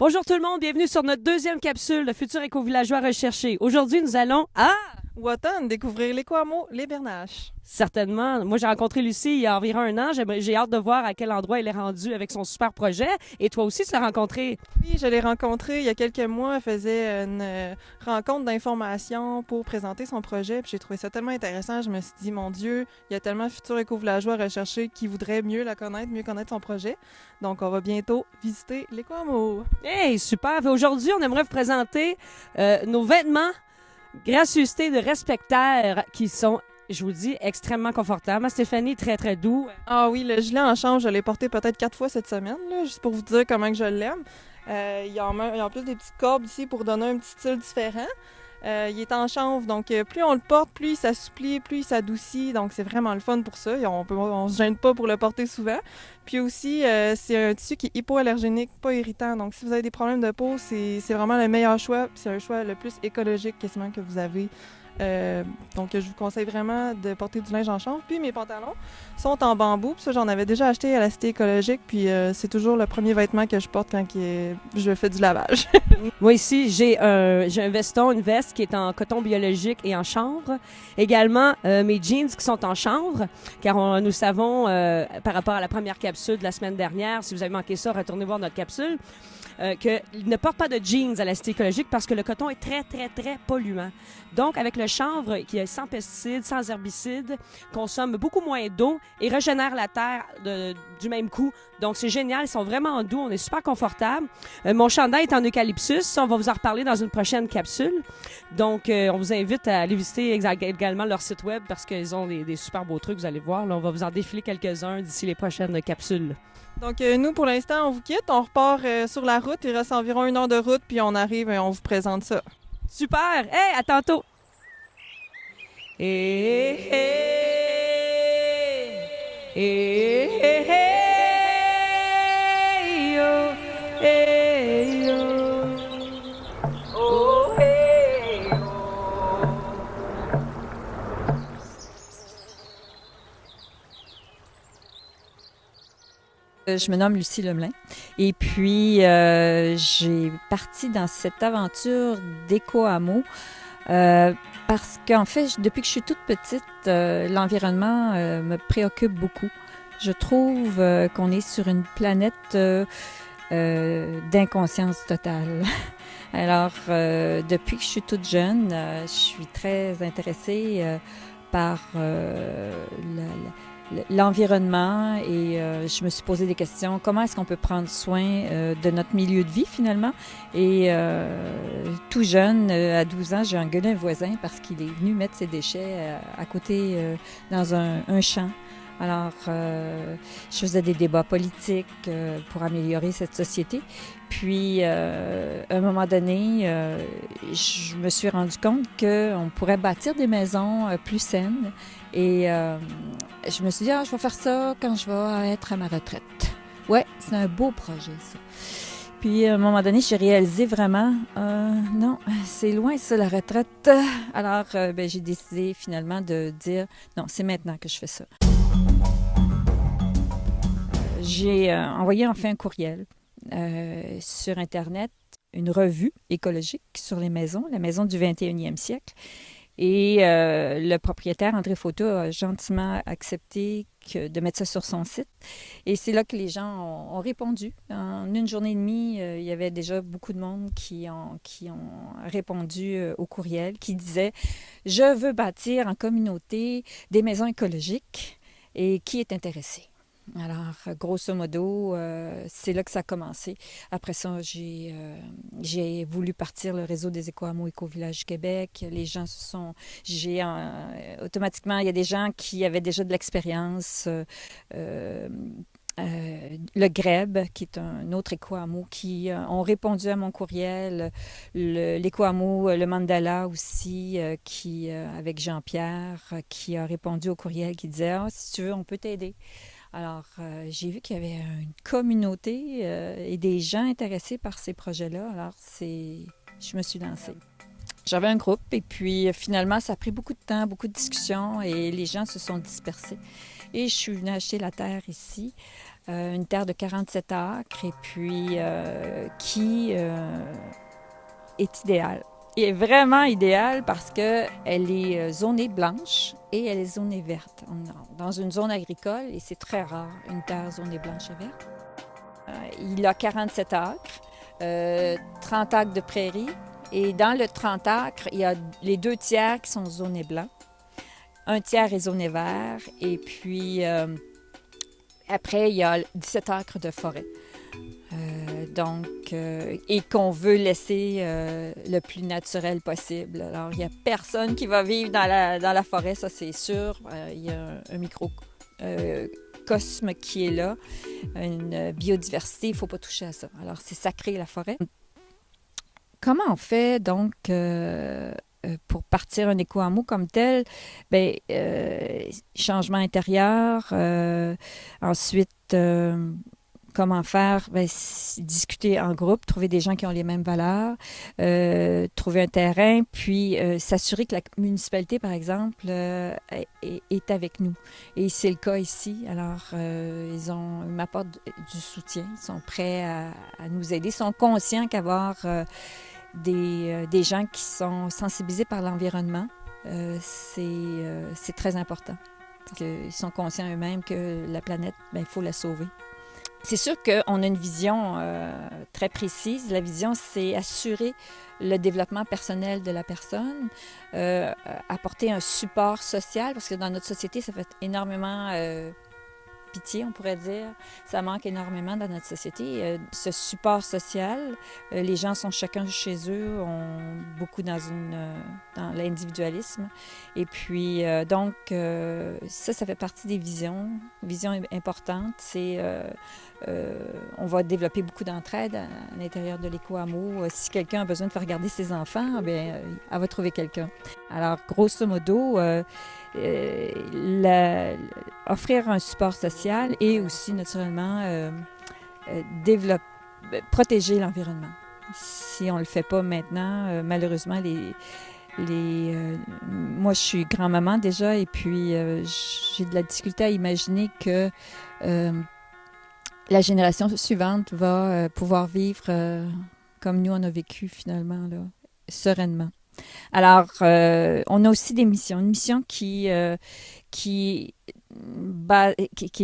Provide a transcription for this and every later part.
Bonjour tout le monde, bienvenue sur notre deuxième capsule de Futurs éco-villageois recherchés. Aujourd'hui, nous allons à... Waton, découvrir les Coamo, les Bernaches. Certainement. Moi, j'ai rencontré Lucie il y a environ un an. J'ai hâte de voir à quel endroit elle est rendue avec son super projet. Et toi aussi, tu l'as rencontré. Oui, je l'ai rencontré il y a quelques mois. Elle faisait une rencontre d'information pour présenter son projet. Puis j'ai trouvé ça tellement intéressant. Je me suis dit, mon Dieu, il y a tellement de futurs éco-villageois recherchés qui voudraient mieux la connaître, mieux connaître son projet. Donc, on va bientôt visiter les Coamo. Hey, super. Aujourd'hui, on aimerait vous présenter nos vêtements gracieuseté de respectaires qui sont, je vous dis, extrêmement confortables. Stéphanie, très, très doux. Ah oui, le gilet en change, je l'ai porté peut-être 4 fois cette semaine, là, juste pour vous dire comment que je l'aime. Il y a en plus des petites cordes ici pour donner un petit style différent. Il est en chanvre, donc plus on le porte, plus il s'assouplit, plus il s'adoucit. Donc c'est vraiment le fun pour ça. On se gêne pas pour le porter souvent. Puis aussi, c'est un tissu qui est hypoallergénique, pas irritant. Donc si vous avez des problèmes de peau, c'est vraiment le meilleur choix. Puis c'est un choix le plus écologique quasiment que vous avez. Donc je vous conseille vraiment de porter du linge en chanvre. Puis mes pantalons sont en bambou. Puis ça, j'en avais déjà acheté à la Cité écologique. Puis c'est toujours le premier vêtement que je porte quand je fais du lavage. Moi ici, j'ai un veston, une veste qui est en coton biologique et en chanvre. Également, mes jeans qui sont en chanvre, car nous savons, par rapport à la première capsule de la semaine dernière, si vous avez manqué ça, retournez voir notre capsule, qu'ils ne portent pas de jeans à la Cité écologique parce que le coton est très, très, très polluant. Donc, avec le chanvre, qui est sans pesticides, sans herbicides, consomme beaucoup moins d'eau et régénère la terre du même coup. Donc, c'est génial. Ils sont vraiment doux. On est super confortable. Mon chandail est en eucalyptus. Ça, on va vous en reparler dans une prochaine capsule. Donc, on vous invite à aller visiter également leur site web parce qu'ils ont des super beaux trucs. Vous allez voir. Là, on va vous en défiler quelques-uns d'ici les prochaines capsules. Donc, nous, pour l'instant, on vous quitte. On repart sur la route. Il reste environ 1 heure de route, puis on arrive et on vous présente ça. Super! Hey, à tantôt! Hey, hey, hey, hey, hey, yo, hey, yo. Oh, hey, yo. Je me nomme Lucie Lemelin et puis j'ai parti dans cette aventure d'éco-hameau parce qu'en fait, depuis que je suis toute petite, l'environnement me préoccupe beaucoup. Je trouve qu'on est sur une planète d'inconscience totale. Alors, depuis que je suis toute jeune, je suis très intéressée par l'environnement et je me suis posé des questions. Comment est-ce qu'on peut prendre soin de notre milieu de vie finalement? Et tout jeune, à 12 ans, j'ai engueulé un voisin parce qu'il est venu mettre ses déchets à côté dans un champ. Alors, je faisais des débats politiques pour améliorer cette société. Puis, à un moment donné, je me suis rendu compte qu'on pourrait bâtir des maisons plus saines. Et je me suis dit, je vais faire ça quand je vais être à ma retraite. Ouais, c'est un beau projet, ça. Puis, à un moment donné, j'ai réalisé vraiment, non, c'est loin, ça, la retraite. Alors, j'ai décidé finalement de dire, non, c'est maintenant que je fais ça. J'ai envoyé enfin un courriel sur Internet, une revue écologique sur les maisons, la maison du 21e siècle. Et le propriétaire, André Fauta, a gentiment accepté de mettre ça sur son site. Et c'est là que les gens ont répondu. En une journée et demie, il y avait déjà beaucoup de monde qui ont répondu au courriel, qui disait « Je veux bâtir en communauté des maisons écologiques et qui est intéressé? » Alors, grosso modo, c'est là que ça a commencé. Après ça, j'ai voulu partir le réseau des éco-hameaux Éco-Village du Québec. Les gens automatiquement, il y a des gens qui avaient déjà de l'expérience. Le GREB, qui est un autre éco-hameau, qui ont répondu à mon courriel. L'éco-hameau, le Mandala aussi, avec Jean-Pierre, qui a répondu au courriel, qui disait « si tu veux, on peut t'aider ». Alors, j'ai vu qu'il y avait une communauté et des gens intéressés par ces projets-là. Alors, je me suis lancée. J'avais un groupe et puis finalement, ça a pris beaucoup de temps, beaucoup de discussions et les gens se sont dispersés. Et je suis venue acheter la terre ici, une terre de 47 acres, et puis qui est idéale. Elle est vraiment idéale parce qu'elle est zonée blanche et elle est zonée verte. On est dans une zone agricole et c'est très rare, une terre zonée blanche et verte. Il a 47 acres, 30 acres de prairie. Et dans le 30 acres, il y a les 2 tiers qui sont zonés blancs. Un tiers est zoné vert. Et puis, après, il y a 17 acres de forêt. Et qu'on veut laisser le plus naturel possible. Alors, il n'y a personne qui va vivre dans la forêt, ça c'est sûr. Il y a un microcosme qui est là, une biodiversité, il ne faut pas toucher à ça. Alors, c'est sacré la forêt. Comment on fait donc pour partir un éco-hameau comme tel? Bien, changement intérieur, ensuite... comment faire? Bien, discuter en groupe, trouver des gens qui ont les mêmes valeurs, trouver un terrain, puis s'assurer que la municipalité, par exemple, est avec nous. Et c'est le cas ici. Alors, ils m'apportent du soutien, ils sont prêts à nous aider, ils sont conscients qu'avoir des gens qui sont sensibilisés par l'environnement, c'est très important. Parce qu'ils sont conscients eux-mêmes que la planète, bien, il faut la sauver. C'est sûr qu'on a une vision très précise. La vision, c'est assurer le développement personnel de la personne, apporter un support social, parce que dans notre société, ça fait énormément pitié, on pourrait dire. Ça manque énormément dans notre société. Ce support social, les gens sont chacun chez eux, ont beaucoup dans l'individualisme. Et puis, donc, ça fait partie des visions importantes. On va développer beaucoup d'entraide à l'intérieur de l'éco-hameau. Si quelqu'un a besoin de faire garder ses enfants, bien, elle va trouver quelqu'un. Alors, grosso modo, offrir un support social et aussi, naturellement, protéger l'environnement. Si on ne le fait pas maintenant, malheureusement, moi, je suis grand-maman déjà et puis j'ai de la difficulté à imaginer que la génération suivante va pouvoir vivre comme nous on a vécu finalement, là, sereinement. Alors, on a aussi des missions. Une mission qui est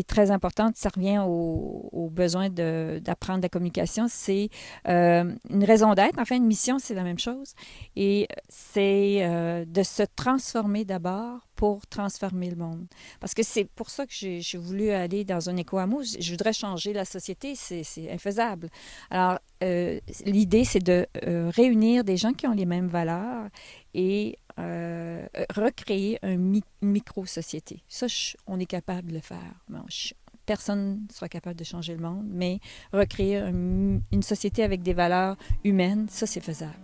très importante, ça revient au besoin d'apprendre la communication, c'est une raison d'être. Enfin, une mission, c'est la même chose. Et c'est de se transformer d'abord pour transformer le monde. Parce que c'est pour ça que j'ai voulu aller dans un éco-hameau. Je voudrais changer la société, c'est infaisable. Alors, l'idée, c'est de réunir des gens qui ont les mêmes valeurs et recréer une micro-société. Ça, on est capable de le faire. Bon, personne ne sera capable de changer le monde, mais recréer une société avec des valeurs humaines, ça, c'est faisable.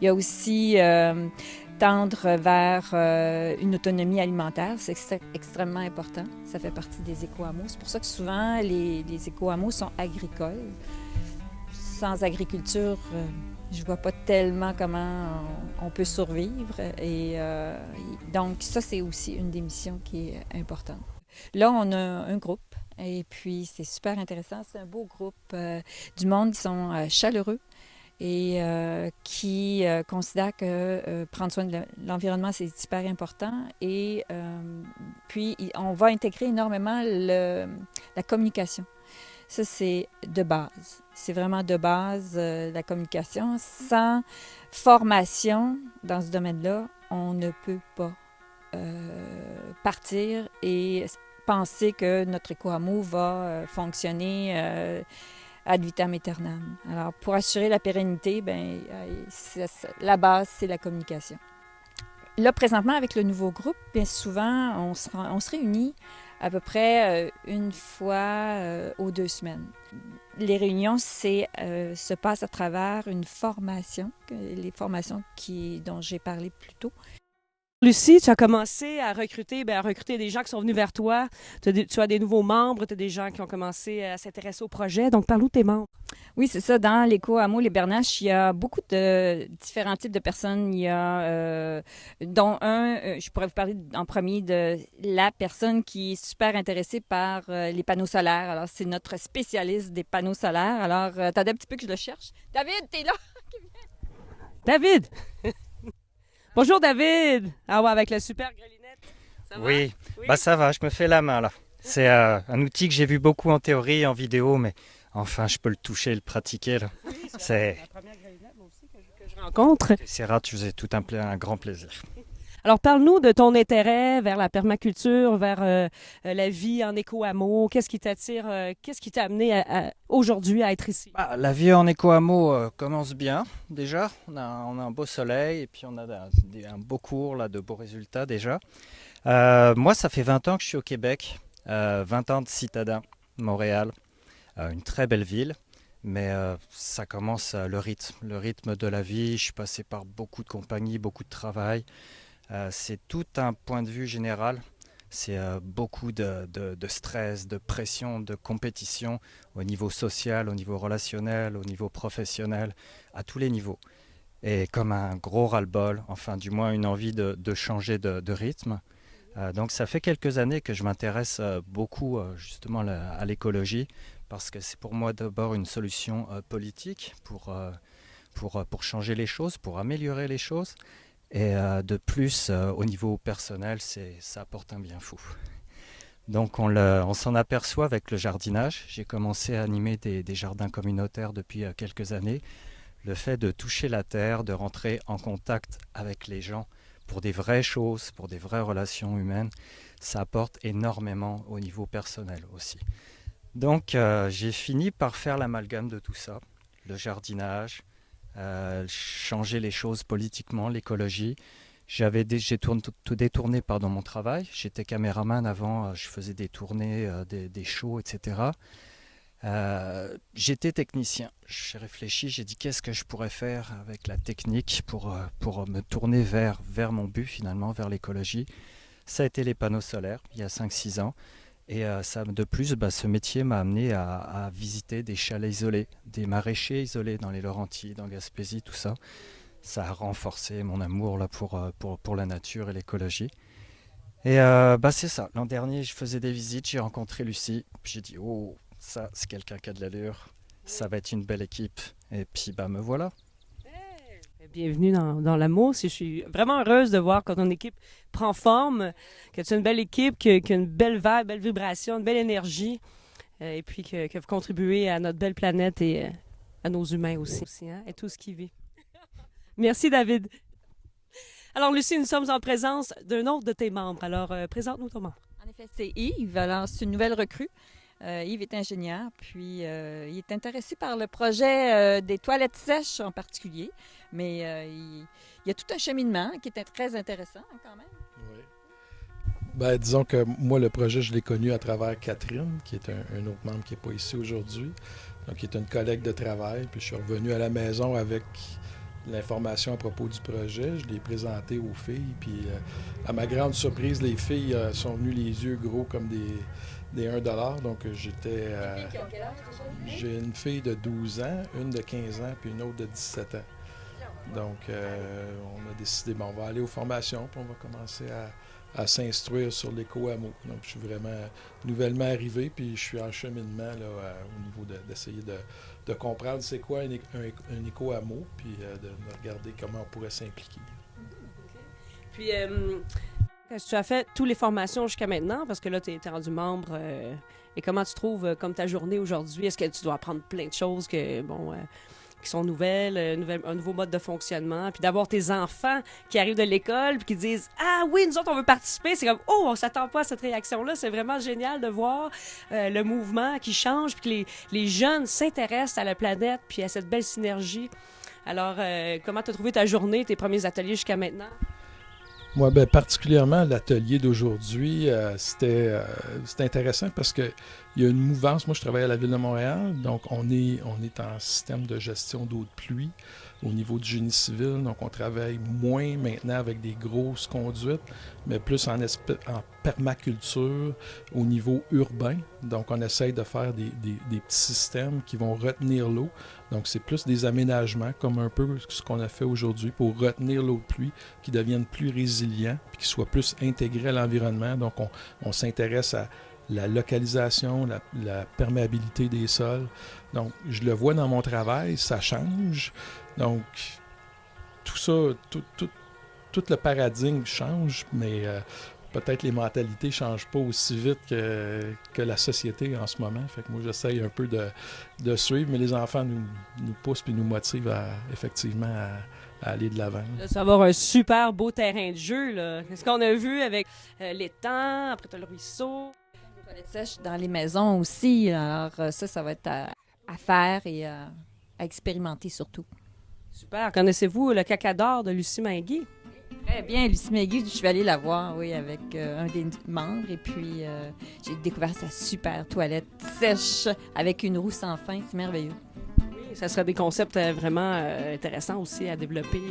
Il y a aussi tendre vers une autonomie alimentaire, c'est extrêmement important. Ça fait partie des éco-hameaux. C'est pour ça que souvent, les éco-hameaux sont agricoles. Sans agriculture, je ne vois pas tellement comment on peut survivre. Et donc, ça, c'est aussi une des missions qui est importante. Là, on a un groupe et puis c'est super intéressant. C'est un beau groupe du monde qui sont chaleureux et qui considèrent que prendre soin de l'environnement, c'est super important. Et puis, on va intégrer énormément la communication. Ça, c'est de base. C'est vraiment de base la communication. Sans formation dans ce domaine-là, on ne peut pas partir et penser que notre éco-hameau va fonctionner ad vitam aeternam. Alors, pour assurer la pérennité, bien, la base, c'est la communication. Là, présentement, avec le nouveau groupe, bien souvent, on se réunit à peu près une fois aux 2 semaines. Les réunions se passent à travers une formation, les formations dont j'ai parlé plus tôt. Lucie, tu as commencé à recruter des gens qui sont venus vers toi. Tu as des nouveaux membres, tu as des gens qui ont commencé à s'intéresser au projet. Donc, parle-nous de tes membres. Oui, c'est ça. Dans l'éco-hameau Les Bernaches, il y a beaucoup de différents types de personnes. Il y a, dont je pourrais vous parler en premier de la personne qui est super intéressée par les panneaux solaires. Alors, c'est notre spécialiste des panneaux solaires. Alors, attendez un petit peu que je le cherche. David, t'es là? David! Bonjour, David! Ah ouais, avec la super grelinette. Ça va? Oui, ça va, je me fais la main là. C'est un outil que j'ai vu beaucoup en théorie, en vidéo, mais enfin, je peux le toucher, le pratiquer là. Oui, c'est la première grelinette, moi aussi, que je rencontre. C'est rare, tu faisais tout un grand plaisir. Alors, parle-nous de ton intérêt vers la permaculture, vers la vie en éco-hameau. Qu'est-ce qui t'attire, qu'est-ce qui t'a amené aujourd'hui à être ici? La vie en éco-hameau commence bien déjà. On a un beau soleil et puis on a un beau cours, là, de beaux résultats déjà. Moi, ça fait 20 ans que je suis au Québec, 20 ans de citadin, Montréal, une très belle ville. Mais ça commence le rythme de la vie. Je suis passé par beaucoup de compagnies, beaucoup de travail. C'est tout un point de vue général. C'est beaucoup de stress, de pression, de compétition au niveau social, au niveau relationnel, au niveau professionnel, à tous les niveaux. Et comme un gros ras-le-bol, enfin du moins une envie de changer de rythme. Donc ça fait quelques années que je m'intéresse beaucoup justement à l'écologie, parce que c'est pour moi d'abord une solution politique pour changer les choses, pour améliorer les choses. Et de plus, au niveau personnel, ça apporte un bien fou. Donc on s'en aperçoit avec le jardinage. J'ai commencé à animer des jardins communautaires depuis quelques années. Le fait de toucher la terre, de rentrer en contact avec les gens pour des vraies choses, pour des vraies relations humaines, ça apporte énormément au niveau personnel aussi. Donc j'ai fini par faire l'amalgame de tout ça, le jardinage, changer les choses politiquement, l'écologie. J'ai tout détourné par mon travail. J'étais caméraman avant, je faisais des tournées, des shows, etc. J'étais technicien. J'ai réfléchi, j'ai dit qu'est-ce que je pourrais faire avec la technique pour me tourner vers mon but finalement, vers l'écologie. Ça a été les panneaux solaires il y a 5-6 ans. Et de plus, ce métier m'a amené à visiter des chalets isolés, des maraîchers isolés dans les Laurentides, dans Gaspésie, tout ça. Ça a renforcé mon amour là, pour la nature et l'écologie. Et c'est ça. L'an dernier, je faisais des visites, j'ai rencontré Lucie. Puis j'ai dit, oh, ça, c'est quelqu'un qui a de l'allure. Ça va être une belle équipe. Et puis, me voilà. Bienvenue dans l'AMO. Je suis vraiment heureuse de voir quand ton équipe prend forme, que tu as une belle équipe, qui a une belle vibe, belle vibration, une belle énergie, et puis que vous contribuez à notre belle planète et à nos humains aussi, hein, et tout ce qui vit. Merci, David. Alors, Lucie, nous sommes en présence d'un autre de tes membres. Alors, présente-nous ton membre. En effet, c'est Yves. Alors, c'est une nouvelle recrue. Yves est ingénieur, puis il est intéressé par le projet des toilettes sèches en particulier, mais il y a tout un cheminement qui est très intéressant quand même. Oui. Disons que moi, le projet, je l'ai connu à travers Catherine, qui est un autre membre qui n'est pas ici aujourd'hui, donc qui est une collègue de travail, puis je suis revenu à la maison avec l'information à propos du projet. Je l'ai présenté aux filles, puis à ma grande surprise, les filles sont venues les yeux gros comme des 1$. Donc j'étais... j'ai une fille de 12 ans, une de 15 ans, puis une autre de 17 ans. Donc on a décidé, on va aller aux formations, puis on va commencer à s'instruire sur l'éco-hameau. Donc je suis vraiment nouvellement arrivé, puis je suis en cheminement là, au niveau d'essayer de comprendre c'est quoi un éco-hameau, puis de regarder comment on pourrait s'impliquer. Puis, est-ce que tu as fait toutes les formations jusqu'à maintenant? Parce que là, tu es rendu membre. Et comment tu trouves comme ta journée aujourd'hui? Est-ce que tu dois apprendre plein de choses qui sont nouvelles, un nouveau mode de fonctionnement? Puis d'avoir tes enfants qui arrivent de l'école puis qui disent « Ah oui, nous autres, on veut participer! » C'est comme « Oh, on s'attend pas à cette réaction-là. » C'est vraiment génial de voir le mouvement qui change puis que les jeunes s'intéressent à la planète puis à cette belle synergie. Alors, comment tu as trouvé ta journée, tes premiers ateliers jusqu'à maintenant? Moi, particulièrement l'atelier d'aujourd'hui, c'était intéressant parce que il y a une mouvance. Moi, je travaille à la Ville de Montréal, donc on est en système de gestion d'eau de pluie au niveau du génie civil. Donc, on travaille moins maintenant avec des grosses conduites, mais plus en permaculture au niveau urbain. Donc, on essaye de faire des petits systèmes qui vont retenir l'eau. Donc, c'est plus des aménagements, comme un peu ce qu'on a fait aujourd'hui, pour retenir l'eau de pluie, qui deviennent plus résilients, puis qui soient plus intégrés à l'environnement. Donc, on s'intéresse à la localisation, la perméabilité des sols. Donc, je le vois dans mon travail, ça change. Donc, tout ça, tout le paradigme change, mais peut-être les mentalités ne changent pas aussi vite que la société en ce moment. Fait que moi, j'essaye un peu de suivre, mais les enfants nous poussent et nous motivent effectivement à aller de l'avant. Là, ça va avoir un super beau terrain de jeu, là. C'est ce qu'on a vu avec l'étang, après t'as le ruisseau. Les toilettes sèches dans les maisons aussi. Alors, ça va être à faire et à expérimenter surtout. Super. Connaissez-vous le caca d'or de Lucie Mainguy? Très bien, Lucie Mainguy, je vais aller la voir, oui, avec un des membres. Et puis, j'ai découvert sa super toilette sèche avec une roue sans fin. C'est merveilleux. Oui, ça serait des concepts vraiment intéressants aussi à développer.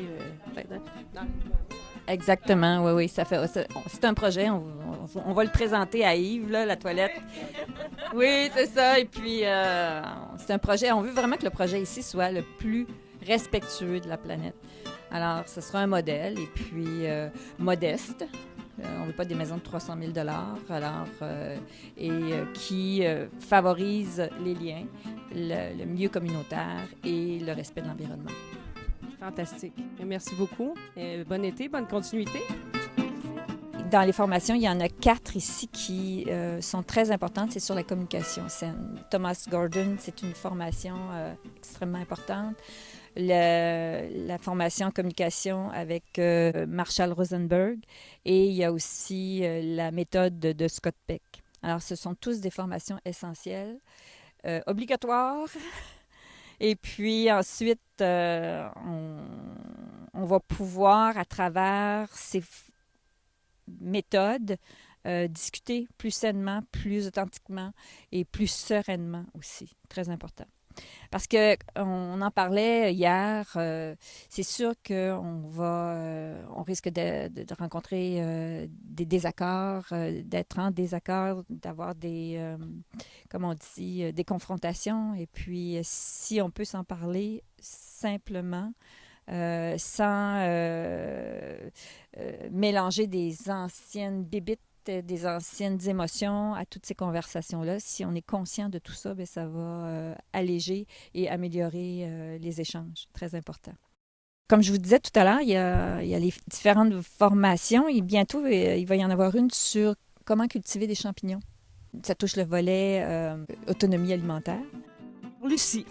Exactement, oui. C'est un projet. On va le présenter à Yves, là, la toilette. Oui, c'est ça. Et puis, c'est un projet. On veut vraiment que le projet ici soit le plus respectueux de la planète. Alors, ce sera un modèle et puis modeste. On ne veut pas des maisons de 300 000 alors, qui favorise les liens, le milieu communautaire et le respect de l'environnement. Fantastique. Merci beaucoup. Bon été, bonne continuité. Dans les formations, il y en a 4 ici qui sont très importantes. C'est sur la communication saine. Thomas Gordon, c'est une formation extrêmement importante. La formation en communication avec Marshall Rosenberg et il y a aussi la méthode de Scott Peck. Alors, ce sont tous des formations essentielles, obligatoires. Et puis ensuite, on va pouvoir, à travers ces méthodes, discuter plus sainement, plus authentiquement et plus sereinement aussi. Très important. Parce qu'on en parlait hier, c'est sûr qu'on risque de rencontrer des désaccords, d'être en désaccord, d'avoir comme on dit, des confrontations. Et puis, si on peut s'en parler simplement, sans mélanger des anciennes bébites, des anciennes émotions à toutes ces conversations-là. Si on est conscient de tout ça, bien, ça va alléger et améliorer les échanges. Très important. Comme je vous disais tout à l'heure, il y a les différentes formations et bientôt, il va y en avoir une sur comment cultiver des champignons. Ça touche le volet autonomie alimentaire. Lucie,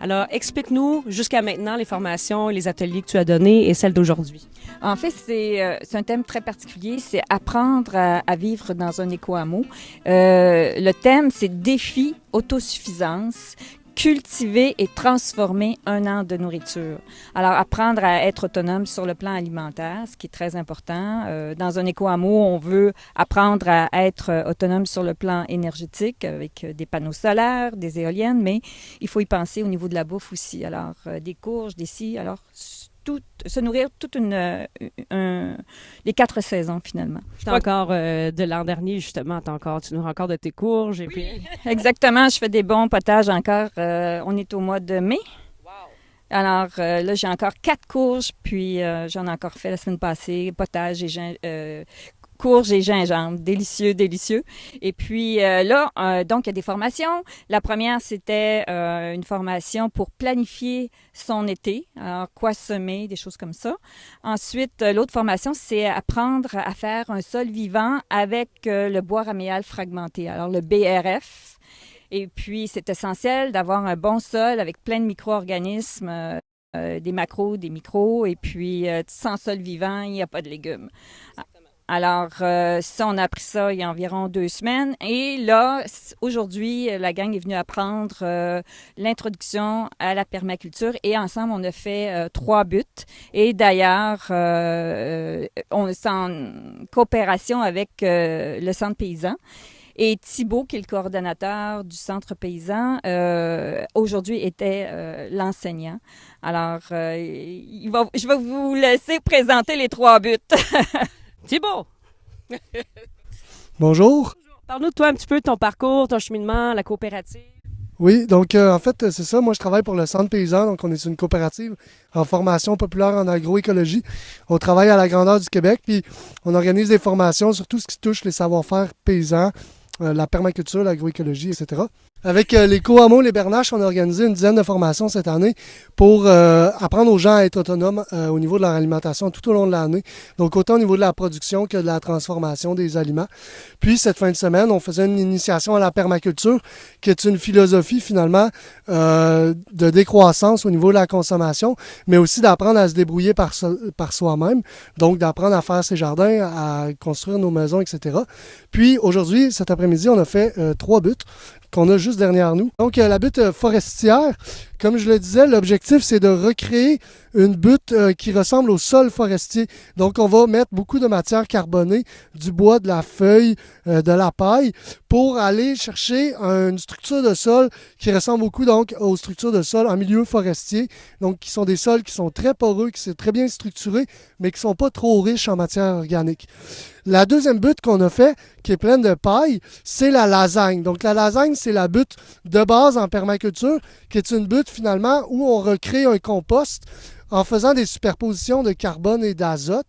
alors explique-nous jusqu'à maintenant les formations et les ateliers que tu as donnés et celles d'aujourd'hui. En fait, c'est un thème très particulier, c'est apprendre à vivre dans un éco-hameau. Le thème, c'est défi autosuffisance, cultiver et transformer un an de nourriture. Alors, apprendre à être autonome sur le plan alimentaire, ce qui est très important. Dans un éco-hameau, on veut apprendre à être autonome sur le plan énergétique avec des panneaux solaires, des éoliennes, mais il faut y penser au niveau de la bouffe aussi. Alors, des courges, des scies, alors se nourrir les 4 saisons, finalement. Encore de l'an dernier, justement, tu nourris encore de tes courges. Et puis... Exactement, je fais des bons potages encore. On est au mois de mai. Wow. Alors là, j'ai encore 4 courges, puis j'en ai encore fait la semaine passée, potage et courges et gingembre. Délicieux, délicieux. Et puis là, donc, il y a des formations. La première, c'était une formation pour planifier son été. Alors, quoi semer, des choses comme ça. Ensuite, l'autre formation, c'est apprendre à faire un sol vivant avec le bois raméal fragmenté. Alors, le BRF. Et puis, c'est essentiel d'avoir un bon sol avec plein de micro-organismes, des macros, des micros. Et puis, sans sol vivant, il n'y a pas de légumes. Alors, ça, on a appris ça il y a environ 2 semaines. Et là, aujourd'hui, la gang est venue apprendre l'introduction à la permaculture. Et ensemble, on a fait 3 buts. Et d'ailleurs, on est en coopération avec le Centre paysan. Et Thibault, qui est le coordonnateur du Centre paysan, aujourd'hui était l'enseignant. Alors, je vais vous laisser présenter les 3 buts. Thibault! Bonjour. Parle-nous de toi un petit peu, ton parcours, ton cheminement, la coopérative. Oui, donc en fait, c'est ça. Moi, je travaille pour le Centre paysan. Donc, on est une coopérative en formation populaire en agroécologie. On travaille à la grandeur du Québec, puis on organise des formations sur tout ce qui touche les savoir-faire paysans, la permaculture, l'agroécologie, etc. Avec les co-hameaux, les bernaches, on a organisé une dizaine de formations cette année pour apprendre aux gens à être autonomes au niveau de leur alimentation tout au long de l'année. Donc, autant au niveau de la production que de la transformation des aliments. Puis, cette fin de semaine, on faisait une initiation à la permaculture, qui est une philosophie, finalement, de décroissance au niveau de la consommation, mais aussi d'apprendre à se débrouiller par soi-même. Donc, d'apprendre à faire ses jardins, à construire nos maisons, etc. Puis, aujourd'hui, cet après-midi, on a fait 3 buts qu'on a juste derrière nous. Donc, la butte forestière, comme je le disais, l'objectif, c'est de recréer une butte qui ressemble au sol forestier. Donc, on va mettre beaucoup de matière carbonée, du bois, de la feuille, de la paille, pour aller chercher une structure de sol qui ressemble beaucoup donc aux structures de sol en milieu forestier. Donc, qui sont des sols qui sont très poreux, qui sont très bien structurés, mais qui ne sont pas trop riches en matière organique. La deuxième butte qu'on a fait, qui est pleine de paille, c'est la lasagne. Donc, la lasagne, c'est la butte de base en permaculture, qui est une butte finalement où on recrée un compost en faisant des superpositions de carbone et d'azote.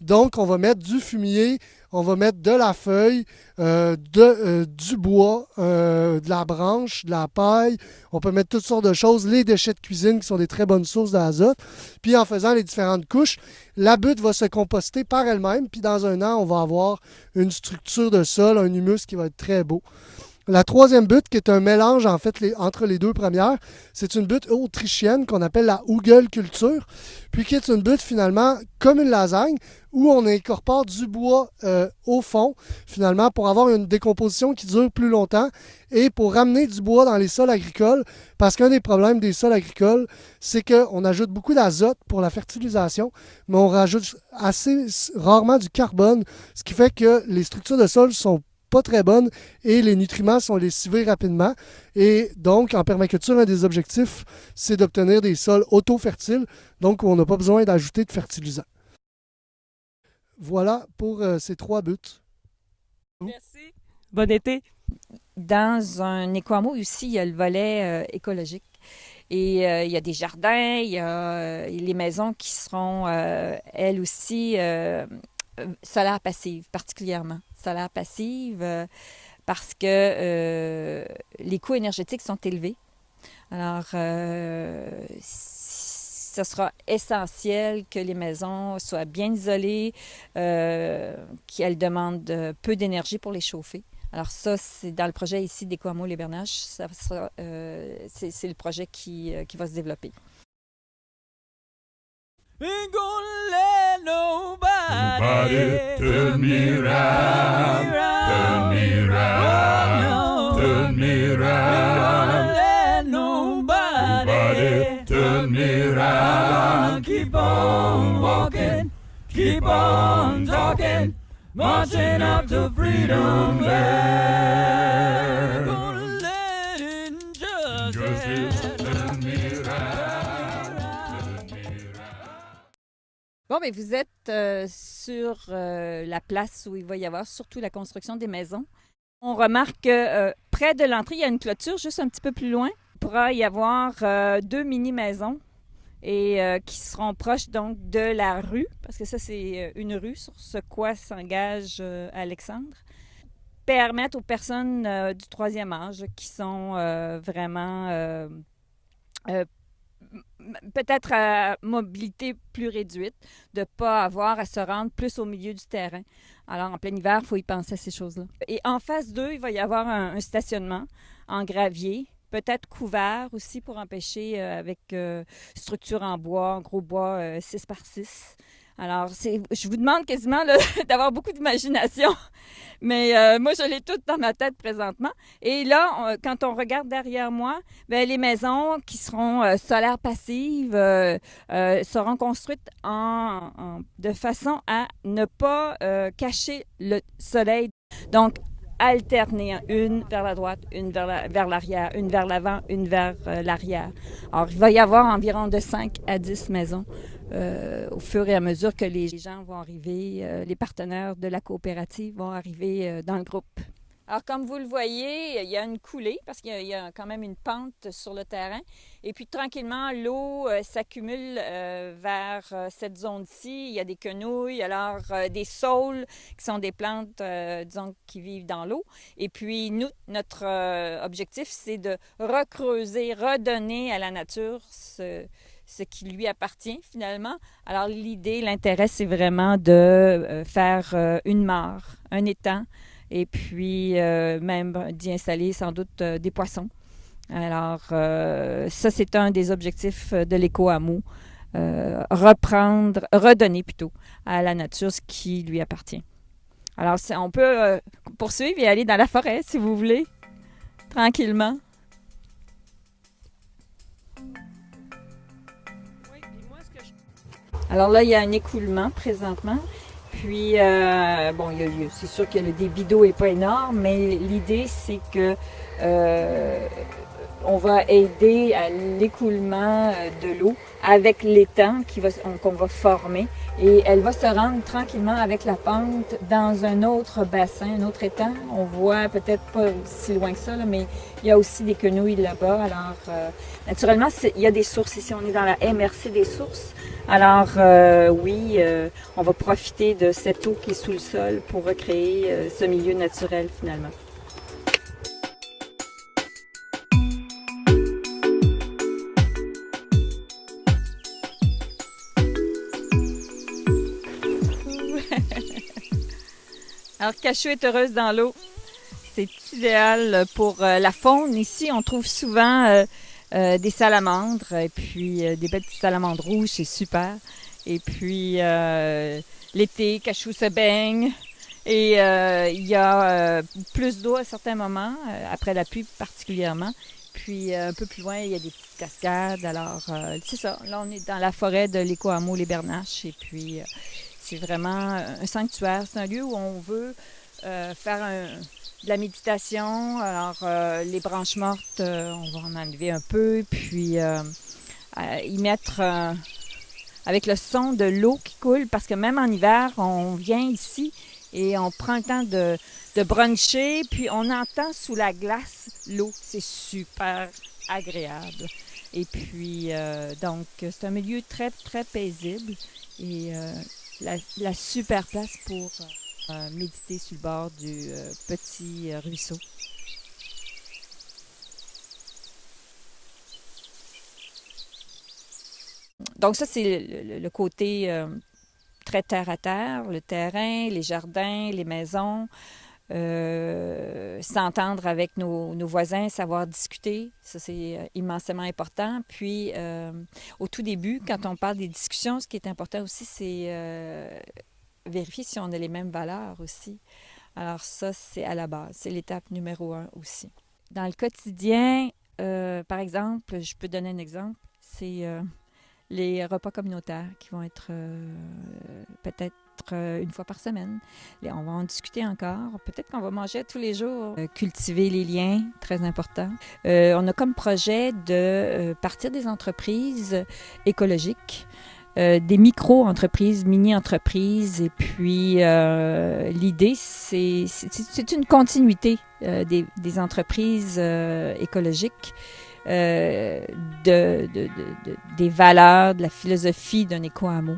Donc, on va mettre du fumier, on va mettre de la feuille, du bois, de la branche, de la paille. On peut mettre toutes sortes de choses, les déchets de cuisine qui sont des très bonnes sources d'azote. Puis en faisant les différentes couches, la butte va se composter par elle-même. Puis dans un an, on va avoir une structure de sol, un humus qui va être très beau. La troisième butte, qui est un mélange en fait entre les deux premières, c'est une butte autrichienne qu'on appelle la Hugelkultur, puis qui est une butte finalement comme une lasagne où on incorpore du bois au fond finalement pour avoir une décomposition qui dure plus longtemps et pour ramener du bois dans les sols agricoles, parce qu'un des problèmes des sols agricoles, c'est qu'on ajoute beaucoup d'azote pour la fertilisation, mais on rajoute assez rarement du carbone, ce qui fait que les structures de sol sont pas très bonnes et les nutriments sont lessivés rapidement. Et donc, en permaculture, un des objectifs, c'est d'obtenir des sols auto-fertiles, donc où on n'a pas besoin d'ajouter de fertilisants. Voilà pour ces 3 buts. Merci. Bon été. Dans un éco-hameau aussi, il y a le volet écologique. Et il y a des jardins, il y a les maisons qui seront, elles aussi, solaires passives, particulièrement. Solaires passives, parce que les coûts énergétiques sont élevés. Alors, ce sera essentiel que les maisons soient bien isolées, qu'elles demandent peu d'énergie pour les chauffer. Alors ça, c'est dans le projet ici d'Éco-hameau Les Bernaches, c'est le projet qui va se développer. Ain't gonna let nobody turn me round, turn me round, turn me round. Ain't gonna let nobody turn me round. Keep on walking, keep on talking, marching up to freedom land. Ain't gonna let injustice turn me round. Bon, bien, vous êtes sur la place où il va y avoir surtout la construction des maisons. On remarque que près de l'entrée, il y a une clôture juste un petit peu plus loin. Il pourra y avoir 2 mini-maisons et qui seront proches donc de la rue, parce que ça, c'est une rue sur ce quoi s'engage Alexandre. Permettre aux personnes du 3e âge qui sont vraiment peut-être à mobilité plus réduite, de ne pas avoir à se rendre plus au milieu du terrain. Alors, en plein hiver, il faut y penser à ces choses-là. Et en face d'eux, il va y avoir un stationnement en gravier, peut-être couvert aussi pour empêcher avec structure en bois, en gros bois 6 par 6. Alors, je vous demande quasiment là, d'avoir beaucoup d'imagination, mais moi, je l'ai toute dans ma tête présentement. Et là, quand on regarde derrière moi, bien, les maisons qui seront solaires passives seront construites de façon à ne pas cacher le soleil. Donc, alterner, une vers la droite, une vers l'arrière, une vers l'avant, une vers l'arrière. Alors, il va y avoir environ de 5 à 10 maisons au fur et à mesure que les gens vont arriver, les partenaires de la coopérative vont arriver dans le groupe. Alors, comme vous le voyez, il y a une coulée parce qu'il y a quand même une pente sur le terrain. Et puis, tranquillement, l'eau s'accumule vers cette zone-ci. Il y a des quenouilles, alors des saules qui sont des plantes, disons, qui vivent dans l'eau. Et puis, nous, notre objectif, c'est de recreuser, redonner à la nature ce qui lui appartient finalement. Alors, l'idée, l'intérêt, c'est vraiment de faire une mare, un étang, et puis même d'y installer sans doute des poissons. Alors, ça, c'est un des objectifs de l'éco-hameau, redonner plutôt à la nature ce qui lui appartient. Alors, on peut poursuivre et aller dans la forêt, si vous voulez, tranquillement. Alors là, il y a un écoulement présentement. Puis, c'est sûr que le débit d'eau n'est pas énorme, mais l'idée, c'est que on va aider à l'écoulement de l'eau avec l'étang qu'on va former. Et elle va se rendre tranquillement avec la pente dans un autre bassin, un autre étang. On voit peut-être pas si loin que ça, là, mais il y a aussi des quenouilles là-bas. Alors, naturellement, il y a des sources ici. On est dans la MRC des sources. Alors, on va profiter de cette eau qui est sous le sol pour recréer ce milieu naturel, finalement. Alors, Cachou est heureuse dans l'eau. C'est idéal pour la faune. Ici, on trouve souvent des salamandres et puis des belles petites salamandres rouges, c'est super. Et puis, l'été, Cachou se baigne. Et il y a plus d'eau à certains moments, après la pluie particulièrement. Puis, un peu plus loin, il y a des petites cascades. Alors, c'est ça. Là, on est dans la forêt de l'éco-hameau Les Bernaches. Et puis, c'est vraiment un sanctuaire. C'est un lieu où on veut faire de la méditation. Alors, les branches mortes, on va en enlever un peu. Puis, y mettre avec le son de l'eau qui coule. Parce que même en hiver, on vient ici et on prend le temps de bruncher. Puis, on entend sous la glace l'eau. C'est super agréable. Et puis, donc, c'est un milieu très, très paisible. Et la super place pour méditer sur le bord du petit ruisseau. Donc ça, c'est le côté très terre-à-terre, le terrain, les jardins, les maisons, s'entendre avec nos voisins, savoir discuter, ça c'est immensément important. Puis au tout début, quand on parle des discussions, ce qui est important aussi, c'est vérifier si on a les mêmes valeurs aussi. Alors ça, c'est à la base, c'est l'étape numéro 1 aussi. Dans le quotidien, par exemple, je peux donner un exemple, c'est les repas communautaires qui vont être peut-être une fois par semaine. On va en discuter encore. Peut-être qu'on va manger tous les jours. Cultiver les liens, très important. On a comme projet de partir des entreprises écologiques, des micro-entreprises, mini-entreprises. Et puis, l'idée, c'est une continuité des entreprises écologiques. Des valeurs, de la philosophie d'un éco-hameau.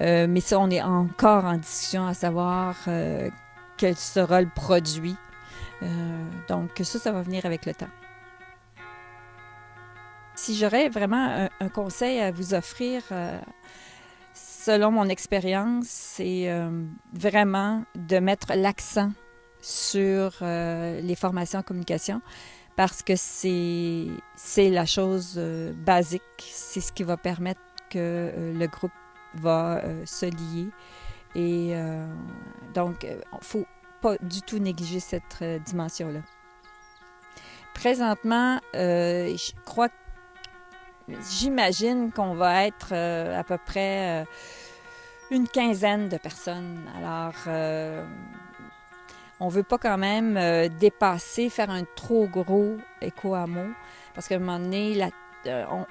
Mais ça, on est encore en discussion à savoir quel sera le produit. Donc ça va venir avec le temps. Si j'aurais vraiment un conseil à vous offrir, selon mon expérience, c'est vraiment de mettre l'accent sur les formations en communication. Parce que c'est la chose basique, c'est ce qui va permettre que le groupe va se lier. Et donc, il ne faut pas du tout négliger cette dimension-là. Présentement, j'imagine qu'on va être à peu près une quinzaine de personnes. Alors, on veut pas quand même dépasser, faire un trop gros éco-hameau, parce qu'à un moment donné,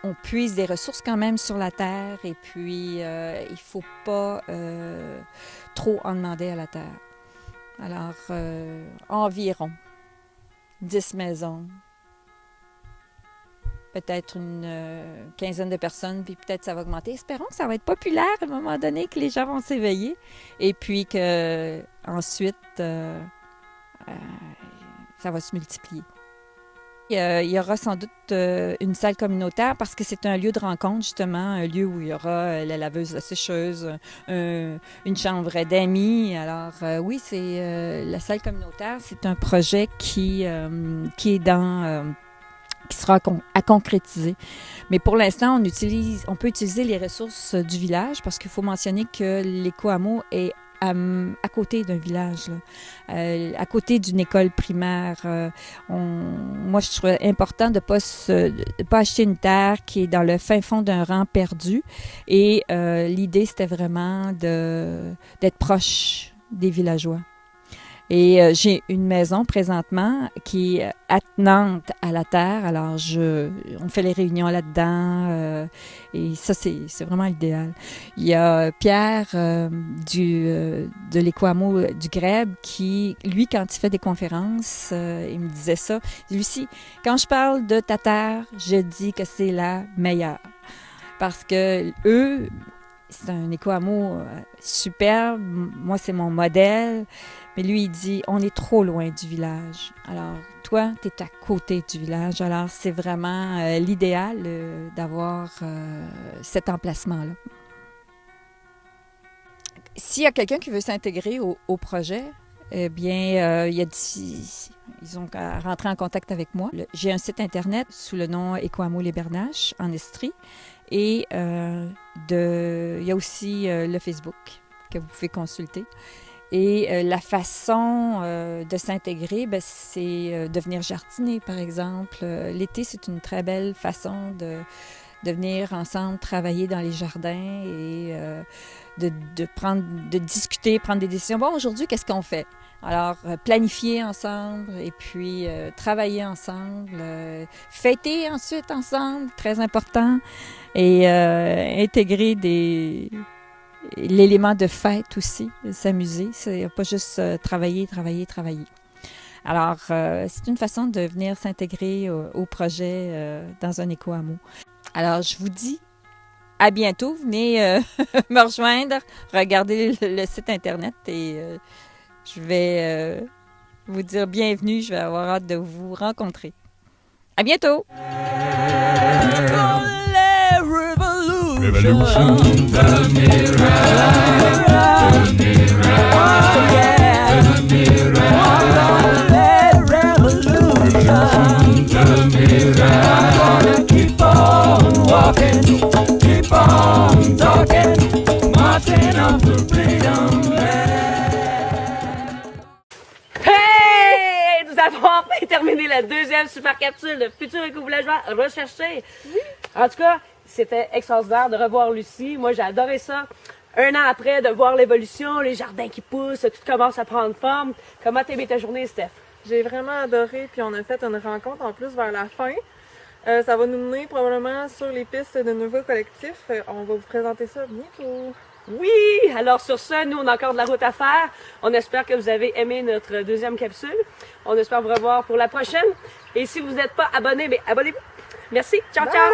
on puise des ressources quand même sur la terre, et puis il faut pas trop en demander à la terre. Alors, environ 10 maisons, peut-être une quinzaine de personnes, puis peut-être ça va augmenter. Espérons que ça va être populaire à un moment donné, que les gens vont s'éveiller, et puis que ensuite ça va se multiplier. Il y aura sans doute une salle communautaire parce que c'est un lieu de rencontre, justement, un lieu où il y aura la laveuse, la sécheuse, une chambre d'amis. Alors oui, c'est la salle communautaire, c'est un projet qui est dans... qui sera à concrétiser. Mais pour l'instant, on peut utiliser les ressources du village parce qu'il faut mentionner que l'éco-hameau est à côté d'un village, là, à côté d'une école primaire. Moi, je trouve important de ne pas acheter une terre qui est dans le fin fond d'un rang perdu. Et l'idée, c'était vraiment d'être proche des villageois. Et j'ai une maison présentement qui est attenante à la terre. Alors, on fait les réunions là-dedans. Et ça, c'est vraiment l'idéal. Il y a Pierre de l'éco-hameau du Greb qui, lui, quand il fait des conférences, il me disait ça. Lucie, quand je parle de ta terre, je dis que c'est la meilleure. Parce que eux, c'est un éco-hameau superbe. Moi, c'est mon modèle. Mais lui, il dit, on est trop loin du village. Alors, toi, tu es à côté du village. Alors, c'est vraiment l'idéal d'avoir cet emplacement-là. S'il y a quelqu'un qui veut s'intégrer au projet, eh bien, ils ont qu'à rentrer en contact avec moi. J'ai un site Internet sous le nom Éco-hameau Les Bernaches, en Estrie. Et il y a aussi le Facebook que vous pouvez consulter. Et la façon de s'intégrer, c'est de venir jardiner, par exemple. L'été, c'est une très belle façon de venir ensemble travailler dans les jardins et de discuter, prendre des décisions. Bon, aujourd'hui, qu'est-ce qu'on fait? Alors, planifier ensemble et puis travailler ensemble, fêter ensuite ensemble, très important, et intégrer l'élément de fête aussi, s'amuser, c'est pas juste travailler. Alors, c'est une façon de venir s'intégrer au projet dans un éco-hameau. Alors, je vous dis à bientôt, venez me rejoindre, regardez le site Internet et je vais vous dire bienvenue, je vais avoir hâte de vous rencontrer. À bientôt! Revolution, turn me round, turn me round, turn me round. Revolution, turn me round. Gonna keep on walking, keep on talking, marching up to freedom land. Hey! Nous avons enfin terminé la deuxième super capsule de Futur éco-villageois recherché. En tout cas, c'était extraordinaire de revoir Lucie. Moi, j'ai adoré ça. Un an après, de voir l'évolution, les jardins qui poussent, tout commence à prendre forme. Comment t'as aimé ta journée, Steph? J'ai vraiment adoré, puis on a fait une rencontre en plus vers la fin. Ça va nous mener probablement sur les pistes de nouveaux collectifs. On va vous présenter ça bientôt. Oui! Alors sur ce, nous, on a encore de la route à faire. On espère que vous avez aimé notre deuxième capsule. On espère vous revoir pour la prochaine. Et si vous n'êtes pas abonné, abonnez-vous. Merci. Ciao, ciao!